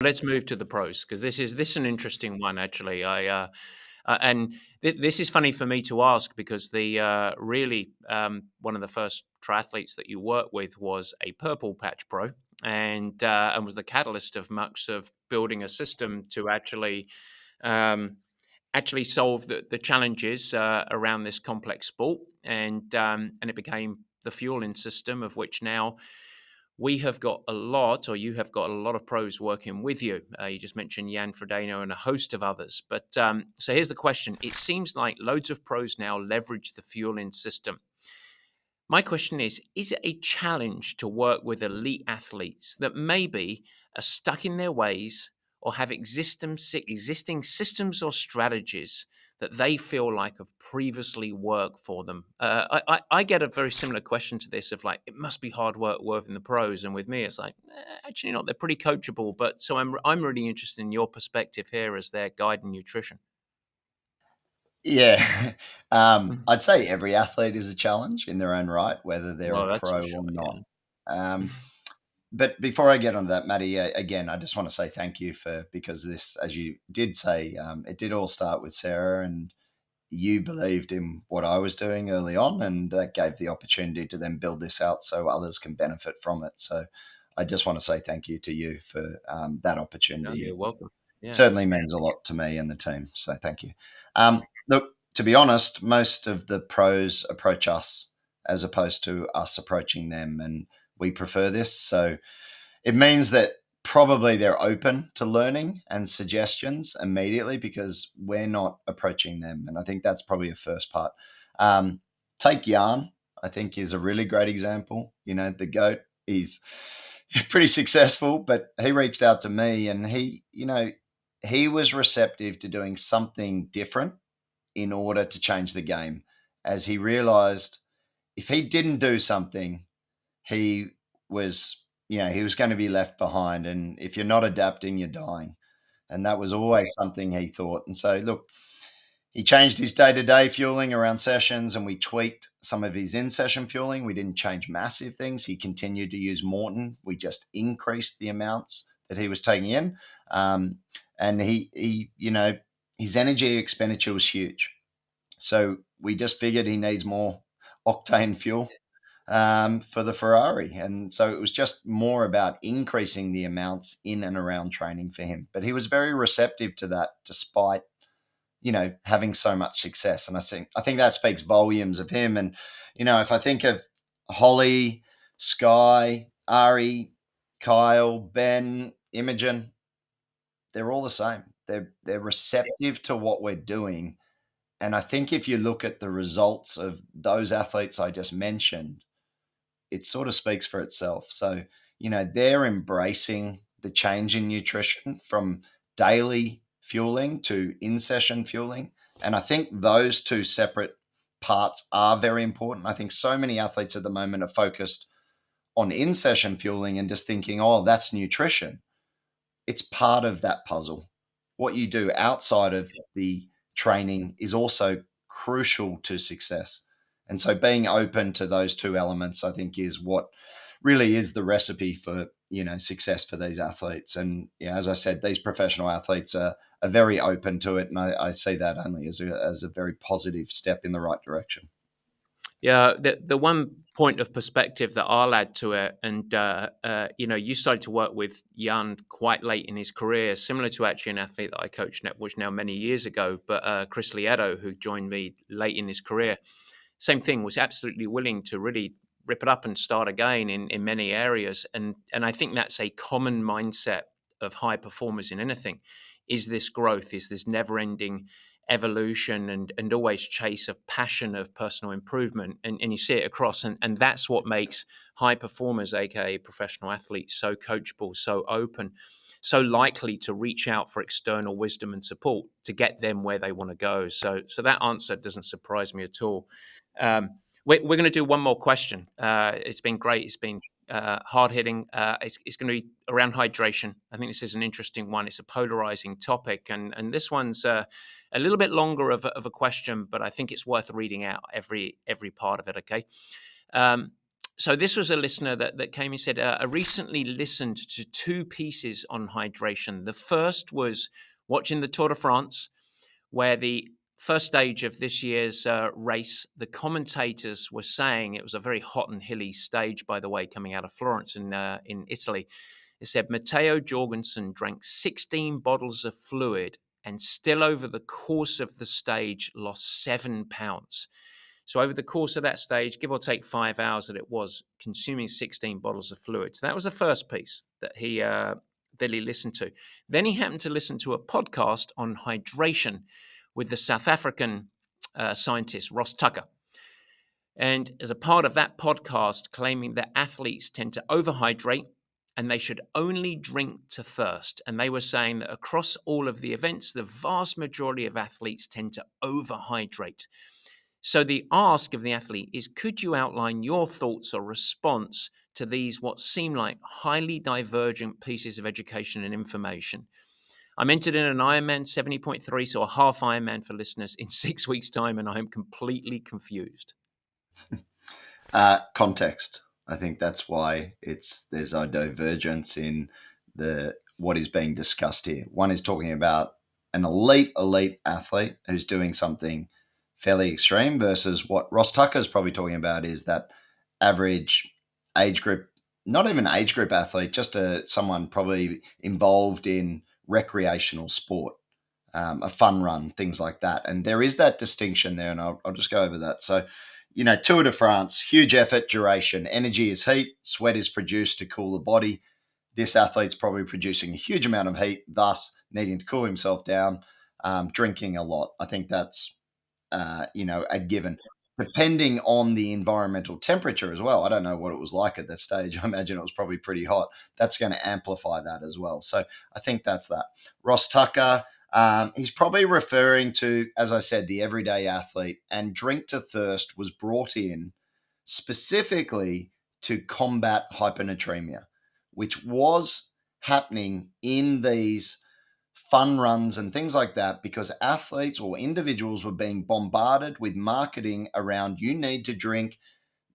Let's move to the pros, because this is an interesting one, actually. This is funny for me to ask, because the really one of the first triathletes that you worked with was a purple patch pro, and was the catalyst of much of building a system to um, actually solve the challenges around this complex sport, and it became the Fuelin system, of which now we have got a lot, or you have got a lot of pros working with you. You just mentioned Jan Frodeno and a host of others. But so here's the question. It seems like loads of pros now leverage the Fuelin system. My question is it a challenge to work with elite athletes that maybe are stuck in their ways, or have existing systems or strategies that they feel like have previously worked for them? I get a very similar question to this of like, it must be hard work working the pros. And with me, it's like, actually not. They're pretty coachable. But so I'm really interested in your perspective here as their guide in nutrition. Yeah. Mhm. I'd say every athlete is a challenge in their own right, whether they're a Well, that's for pro or sure. not. Yeah. Um, but before I get onto that, Matty, again, I just want to say thank you because this, as you did say, it did all start with Sarah, and you believed in what I was doing early on, and that gave the opportunity to then build this out so others can benefit from it. So I just want to say thank you to you for that No, opportunity. you're welcome. Yeah. Certainly means a lot to me and the team. So thank you. Look, to be honest, most of the pros approach us as opposed to us approaching them, and we prefer this. So it means that probably they're open to learning and suggestions immediately because we're not approaching them. And I think that's probably a first part. Take Jan, I think, is a really great example. You know, the GOAT is pretty successful, but he reached out to me and he was receptive to doing something different in order to change the game, as he realized if he didn't do something, he he was going to be left behind. And if you're not adapting, you're dying. And that was always something he thought. And so, look, he changed his day to day fueling around sessions, and we tweaked some of his in session fueling. We didn't change massive things. He continued to use Morton. We just increased the amounts that he was taking in. And his energy expenditure was huge. So we just figured he needs more octane fuel for the Ferrari. And so it was just more about increasing the amounts in and around training for him. But he was very receptive to that despite, having so much success. And I think that speaks volumes of him. And, if I think of Holly, Sky, Ari, Kyle, Ben, Imogen, they're all the same. They're receptive to what we're doing. And I think if you look at the results of those athletes I just mentioned, it sort of speaks for itself. So, they're embracing the change in nutrition from daily fueling to in session fueling. And I think those two separate parts are very important. I think so many athletes at the moment are focused on in session fueling and just thinking, oh, that's nutrition. It's part of that puzzle. What you do outside of the training is also crucial to success. And so being open to those two elements, I think, is what really is the recipe for, success for these athletes. And as I said, these professional athletes are very open to it. And I see that only as a very positive step in the right direction. Yeah, the one point of perspective that I'll add to it, and you started to work with Jan quite late in his career, similar to actually an athlete that I coached, which now many years ago, but Chris Lieto, who joined me late in his career, same thing, was absolutely willing to really rip it up and start again in many areas, and I think that's a common mindset of high performers in anything. Is this growth? Is this never ending evolution and always chase of passion of personal improvement, and you see it across, and that's what makes high performers, aka professional athletes, so coachable, so open, so likely to reach out for external wisdom and support to get them where they want to go. So that answer doesn't surprise me at all. We're going to do one more question. It's been great. It's been hard hitting. It's going to be around hydration. I think this is an interesting one. It's a polarizing topic, and this one's a little bit longer of a question, but I think it's worth reading out every part of it. Okay. Um, So this was a listener that came and said, I recently listened to two pieces on hydration. The first was watching the Tour de France, where the first stage of this year's race, the commentators were saying, it was a very hot and hilly stage, by the way, coming out of Florence in Italy. It said Matteo Jorgensen drank 16 bottles of fluid and still over the course of the stage lost 7 pounds. So over the course of that stage, give or take 5 hours that it was, consuming 16 bottles of fluid. So that was the first piece that he listened to. Then he happened to listen to a podcast on hydration with the South African scientist Ross Tucker. And as a part of that podcast, claiming that athletes tend to overhydrate and they should only drink to thirst. And they were saying that across all of the events, the vast majority of athletes tend to overhydrate. So the ask of the athlete is, could you outline your thoughts or response to these what seem like highly divergent pieces of education and information? I'm entered in an Ironman 70.3, so a half Ironman for listeners, in 6 weeks' time, and I am completely confused. Context. I think that's why there's a divergence in what is being discussed here. One is talking about an elite athlete who's doing something fairly extreme versus what Ross Tucker is probably talking about is that average age group, not even age group athlete, just someone probably involved in recreational sport, a fun run, things like that. And there is that distinction there, and I'll just go over that. So, Tour de France, huge effort, duration, energy is heat, sweat is produced to cool the body. This athlete's probably producing a huge amount of heat, thus needing to cool himself down, drinking a lot. I think that's, a given. Depending on the environmental temperature as well. I don't know what it was like at this stage. I imagine it was probably pretty hot. That's going to amplify that as well. So I think that's that. Ross Tucker, he's probably referring to, as I said, the everyday athlete, and drink to thirst was brought in specifically to combat hyponatremia, which was happening in these fun runs and things like that because athletes or individuals were being bombarded with marketing around you need to drink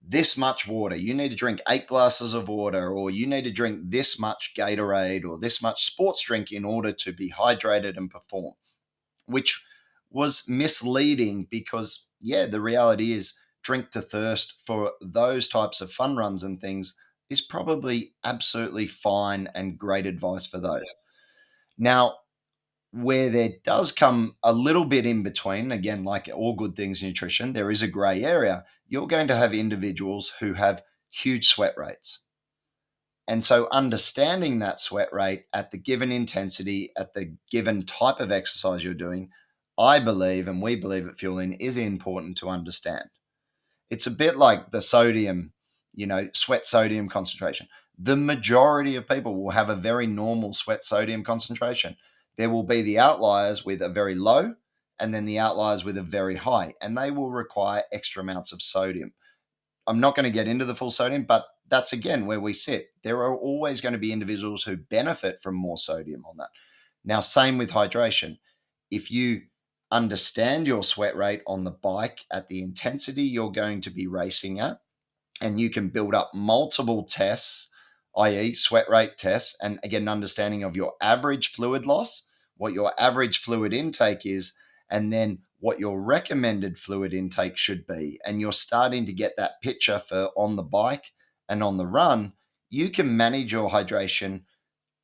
this much water, you need to drink 8 glasses of water, or you need to drink this much Gatorade or this much sports drink in order to be hydrated and perform, which was misleading because, the reality is drink to thirst for those types of fun runs and things is probably absolutely fine and great advice for those. Now, where there does come a little bit in between, again, like all good things in nutrition, there is a gray area. You're going to have individuals who have huge sweat rates. And so understanding that sweat rate at the given intensity, at the given type of exercise you're doing, I believe, and we believe at Fuelin, is important to understand. It's a bit like the sodium, sweat sodium concentration. The majority of people will have a very normal sweat sodium concentration. There will be the outliers with a very low and then the outliers with a very high, and they will require extra amounts of sodium. I'm not going to get into the full sodium, but that's again where we sit. There are always going to be individuals who benefit from more sodium on that. Now, same with hydration. If you understand your sweat rate on the bike at the intensity you're going to be racing at, and you can build up multiple tests, i.e., sweat rate tests, and again, an understanding of your average fluid loss, what your average fluid intake is, and then what your recommended fluid intake should be. And you're starting to get that picture for on the bike and on the run. You can manage your hydration,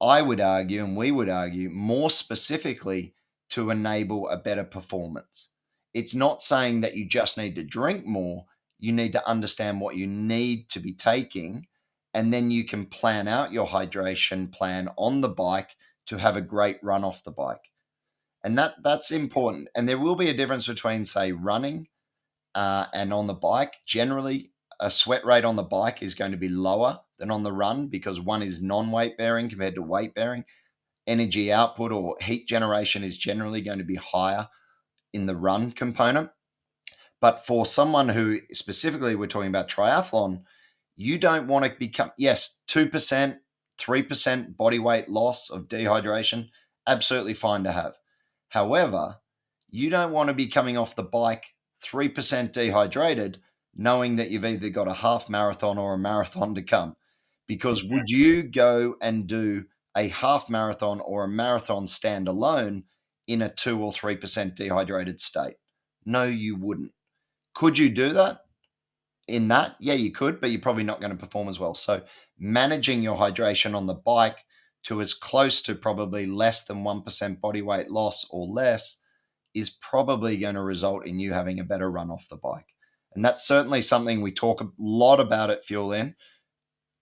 I would argue, and we would argue, more specifically to enable a better performance. It's not saying that you just need to drink more. You need to understand what you need to be taking, and then you can plan out your hydration plan on the bike to have a great run off the bike. And that's important. And there will be a difference between, say, running and on the bike. Generally, a sweat rate on the bike is going to be lower than on the run because one is non-weight bearing compared to weight bearing. Energy output or heat generation is generally going to be higher in the run component. But for someone who specifically we're talking about triathlon, you don't want to become, 2%, 3% body weight loss of dehydration, absolutely fine to have. However, you don't want to be coming off the bike 3% dehydrated knowing that you've either got a half marathon or a marathon to come. Because would you go and do a half marathon or a marathon standalone in a 2 or 3% dehydrated state? No, you wouldn't. Could you do that in that? Yeah, you could, but you're probably not going to perform as well. So managing your hydration on the bike to as close to probably less than 1% body weight loss or less is probably going to result in you having a better run off the bike. And that's certainly something we talk a lot about at Fuelin,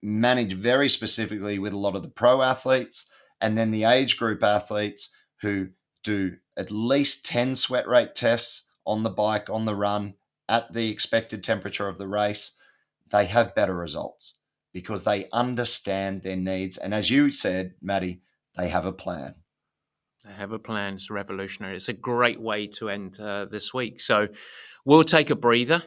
manage very specifically with a lot of the pro athletes and then the age group athletes who do at least 10 sweat rate tests on the bike, on the run, at the expected temperature of the race. They have better results because they understand their needs. And as you said, Maddie, they have a plan. I have a plan. It's revolutionary. It's a great way to end this week. So we'll take a breather.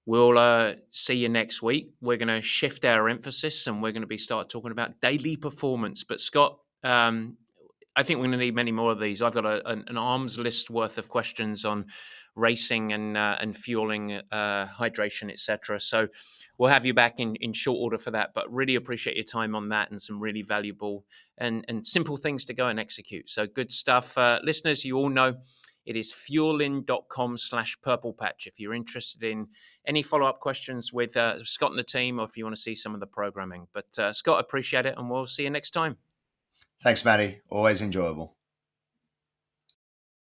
We'll see you next week. We're going to shift our emphasis and we're going to start talking about daily performance. But Scott, I think we're going to need many more of these. I've got an arm's list worth of questions on racing and fueling, hydration, etc. So we'll have you back in short order for that. But really appreciate your time on that and some really valuable and simple things to go and execute. So good stuff. Listeners, you all know it is fuelin.com/purple patch. If you're interested in any follow-up questions with Scott and the team, or if you want to see some of the programming. But Scott, appreciate it. And we'll see you next time. Thanks, Maddie. Always enjoyable.